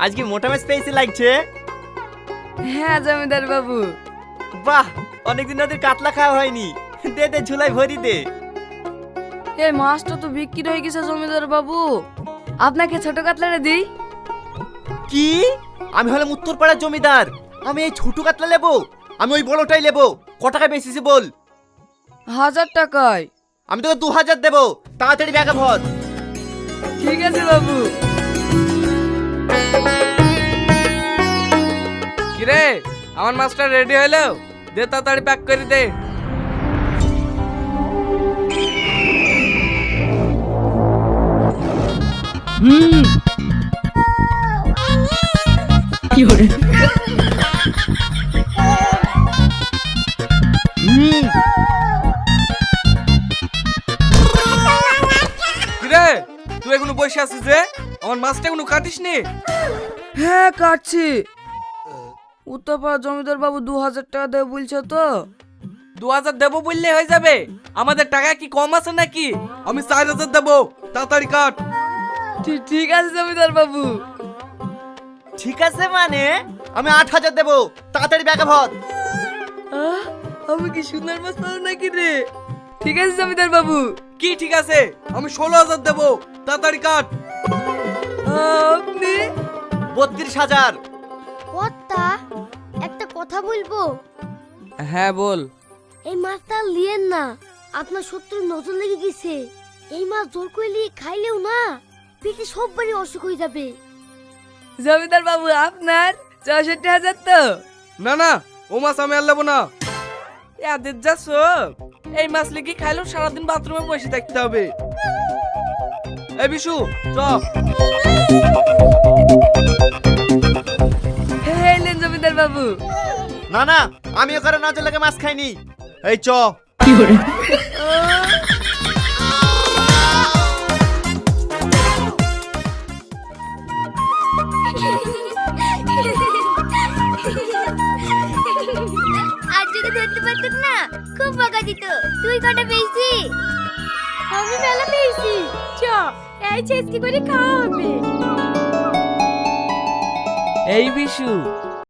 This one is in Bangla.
আজকে মোটা মাছ পেয়েছি লাগছে। হ্যাঁ জমিদার বাবু। বাহ, অনেকদিন ওদের কাতলা খাওয়া হয়নি। দে দে, ঝুলাই ভরি দে। এই মাছটা তো বিক্রি হয়ে গেছে জমিদার বাবু, আপনাকে ছোট কাতলাটা দিই। কি? আমি হলাম উত্তরপাড়ার জমিদার, আমি এই ছোট কাতলা নেবো? আমি ওই বড়টাই নেবো। ক টাকায় বেশিছি বল? 1000 টাকায়। আমি তোকে 2000 দেবো, তাড়াতাড়ি ব্যাগে ভর। ঠিক আছে বাবু। কিরে, আমার মাছটা রেডি হলো? দে তাড়াতাড়ি প্যাক করে দে। কিরে, তুই এখনো বসে আছিস যে? আমার মাছটা এখনো কাটিস নি? হ্যাঁ কাটছি। উত্তরপাড়া জমিদার বাবু 2000 টাকা দেবে বলছে তো। 2000 দেবো বললে হয়ে যাবে? আমাদের টাকা কি কম আছে নাকি? আমি 4000 দেবো, তাড়াতাড়ি কাট। ঠিক আছে জমিদার বাবু। ঠিক আছে মানে আমি 8000 দেবো, তাড়াতাড়ি ব্যাগে ভর। আমি কি সুন্দর মাছ পাবো নাকি রে? ঠিক আছে জমিদার বাবু। কি ঠিক আছে? আমি 16000 দেবো, তাড়াতাড়ি কাট। আপনি? 32000। কর্তা, একটা কথা বলবো? হ্যাঁ বল। এই মাছটা লিয়েন না, আপনার শত্রু নজর লেগে গেছে। এই মাছ জোর করে লিয়ে খাইলেও না পেটে সববারই অসুখ হয়ে যাবে। জমিদার বাবু আপনার 64,000 তো? না না, ও মাছ আমি আর নেবো না। এদের যা সব, এই মাছ লিখে খাইলেও সারাদিন বাথরুমে বসে থাকতে হবে। এই বিশু, চ। এলেন জমিদার বাবু। না না, আমি ওখানে নজর লেগে মাছ খাইনি। এই চ। আর যদি ধরতে পারতেন না খুব বকা দিত। তুই কটা পেয়েছি? আমি মেলা পেয়েছি। চ, এই চেষ্টি করে খাওয়া হবে। এই বিশু,